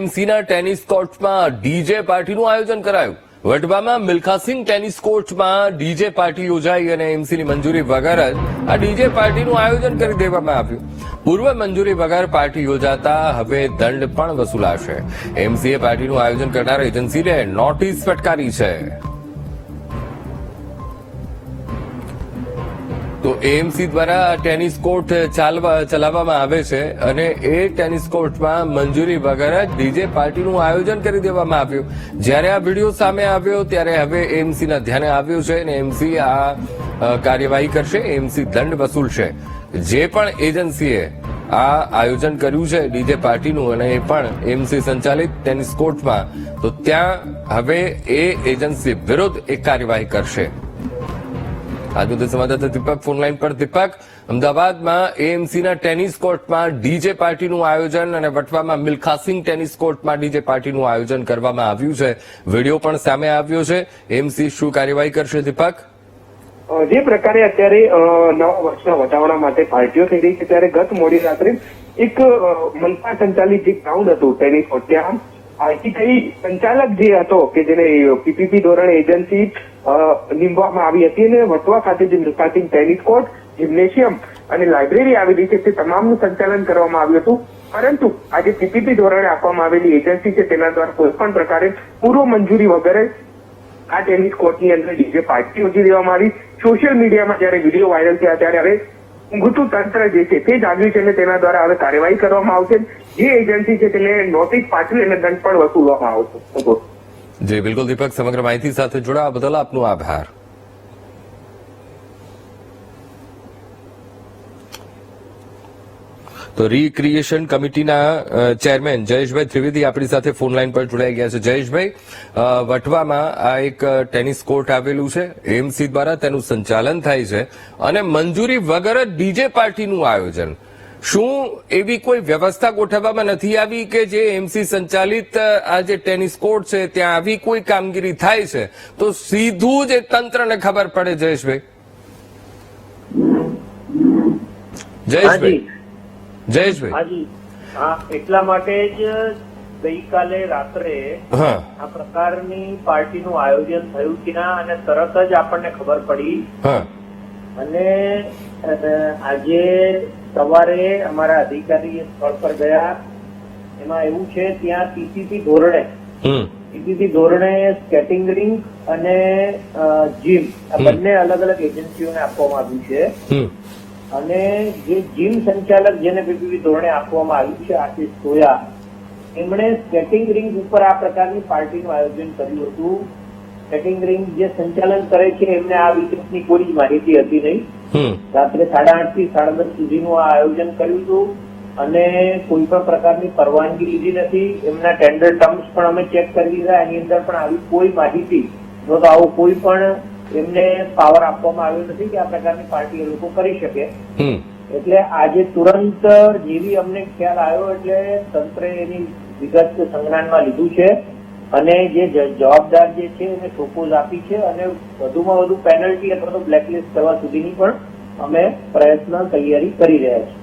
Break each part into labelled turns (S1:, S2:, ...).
S1: એએમસીના tennis કોર્ટમાં DJ પાર્ટીનું આયોજન કરાયું. વટવામાં મિલ્ખાસિંગ ટેનિસ કોર્ટમાં ડીજે પાર્ટી યોજાઈ અને એએમસીની મંજૂરી વગર જ આ ડીજે પાર્ટીનું આયોજન કરી દેવામાં આવ્યું. પૂર્વ મંજૂરી વગર પાર્ટી યોજાતા હવે દંડ પણ વસૂલાશે. એએમસીએ પાર્ટીનું આયોજન કરનાર એજન્સીને નોટિસ ફટકારી છે. તો એએમસી દ્વારા ટેનિસ કોર્ટ ચલાવવામાં આવે છે અને એ ટેનિસ કોર્ટમાં મંજૂરી વગર જ ડીજે પાર્ટીનું આયોજન કરી દેવામાં આવ્યું. જ્યારે આ વિડીયો સામે આવ્યો ત્યારે હવે એએમસીના ધ્યાને આવ્યું છે અને એએમસી આ કાર્યવાહી કરશે. એએમસી દંડ વસૂલશે. જે પણ એજન્સીએ આ આયોજન કર્યું છે ડીજે પાર્ટીનું અને એ પણ એએમસી સંચાલિત ટેનિસ કોર્ટમાં, તો ત્યાં હવે એ એજન્સી વિરુદ્ધ એક કાર્યવાહી કરશે. આજ મુદ્દે સંવાદદાતા દીપક ફોનલાઈન પર. દીપક, અમદાવાદમાં એએમસીના ટેનિસ કોર્ટમાં ડીજે પાર્ટીનું આયોજન અને વટવામાં મિલ્ખાસિંગ ટેનિસ કોર્ટમાં ડીજે પાર્ટીનું આયોજન કરવામાં આવ્યું છે. વિડીયો પણ સામે આવ્યો છે. એએમસી શું કાર્યવાહી કરશે દીપક?
S2: જે પ્રકારે અત્યારે નવા વર્ષના વધામણા માટે પાર્ટીઓ થઈ રહી છે, ત્યારે ગત મોડી રાત્રે એક મનપા સંચાલિત જે ગ્રાઉન્ડ હતું ટેનિસ કોર્ટ, ત્યાં આઈટીઆઈ સંચાલક જે હતો કે જેને પીપીપી ધોરણે એજન્સી નીમવામાં આવી હતી અને વટવા ખાતે જે મિલ્ખાસિંગ ટેનિસ કોર્ટ, જિમ્નેશિયમ અને લાઇબ્રેરી આવેલી છે તે તમામનું સંચાલન કરવામાં આવ્યું હતું. પરંતુ આજે પીપીપી ધોરણે આપવામાં આવેલી એજન્સી છે તેના દ્વારા કોઈ પણ પ્રકારે પૂર્વ મંજૂરી વગર આ ટેનિસ કોર્ટની અંદર ડીજે પાર્ટી યોજી દેવામાં આવી. સોશિયલ મીડિયામાં જયારે વિડીયો વાયરલ થયા ત્યારે હવે ઊંઘતું તંત્ર જે છે તે જાગ્યું છે અને તેના દ્વારા હવે કાર્યવાહી કરવામાં આવશે. જે એજન્સી છે તેને નોટિસ પાઠવી અને દંડ પણ વસૂલવામાં આવશે.
S1: જી બિલકુલ દીપક, સમગ્ર માહિતી સાથે જોડાવા બદલ આપનો આભાર. તો રીક્રિએશન કમિટીના ચેરમેન જયેશભાઈ ત્રિવેદી આપણી સાથે ફોનલાઈન પર જોડાઈ ગયા છે. જયેશભાઈ, વટવામાં આ એક ટેનિસ કોર્ટ આવેલું છે, એએમસી દ્વારા તેનું સંચાલન થાય છે અને મંજૂરી વગર જ ડીજે પાર્ટીનું આયોજન. શું એવી કોઈ વ્યવસ્થા ગોઠવવામાં નથી આવી કે જે એએમસી સંચાલિત આ જે ટેનિસ કોર્ટ છે ત્યાં આવી કોઈ કામગીરી થાય છે તો સીધું જ તંત્રને ખબર પડે? જયેશભાઈ.
S3: હાજી, એટલા માટે જ ગઈકાલે રાત્રે આ પ્રકારની પાર્ટીનું આયોજન થયું કે ના અને તરત જ આપણને ખબર પડી અને આજે સવારે અમારા અધિકારી સ્થળ પર ગયા. એમાં એવું છે ત્યાં પીપીપી ધોરણે સ્કેટિંગ રિંગ અને જીમ આ બંને અલગ અલગ એજન્સીઓને આપવામાં આવ્યું છે. અને જે જીમ સંચાલક જેને પીપીપી ધોરણે આપવામાં આવ્યું છે આશિષ સોયા, એમણે સ્કેટિંગ રિંગ ઉપર આ પ્રકારની પાર્ટીનું આયોજન કર્યું હતું. સ્કેટિંગ રિંગ જે સંચાલન કરે છે એમને આ વિગતની કોઈ જ માહિતી હતી નહીં. રાત્રે 8:30 થી 10:30 સુધીનું આ આયોજન કર્યું હતું અને કોઈ પણ પ્રકારની પરવાનગી લીધી નથી. એમના ટેન્ડર ટર્મ્સ પણ અમે ચેક કરી દીધા, એની અંદર પણ આવી કોઈ માહિતી નહોતો, આવું કોઈ પણ એમને પાવર આપવામાં આવ્યો નથી કે આ પ્રકારની પાર્ટી એ લોકો કરી શકે. એટલે આજે તુરંત જેવી અમને ખ્યાલ આવ્યો એટલે તંત્રે એની વિગત સંજ્ઞાનમાં લીધું છે અને જે જવાબદાર જે છે એને પ્રોપોઝ આપી છે અને વધુમાં વધુ પેનલ્ટી અથવા તો બ્લેકલિસ્ટ કરવા સુધીની પણ અમે તૈયારી કરી રહ્યા છીએ.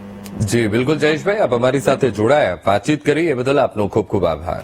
S1: જી બિલકુલ જયેશભાઈ, આપ અમારી સાથે જોડાયા, વાતચીત કરી એ બદલ આપનો ખૂબ ખૂબ આભાર.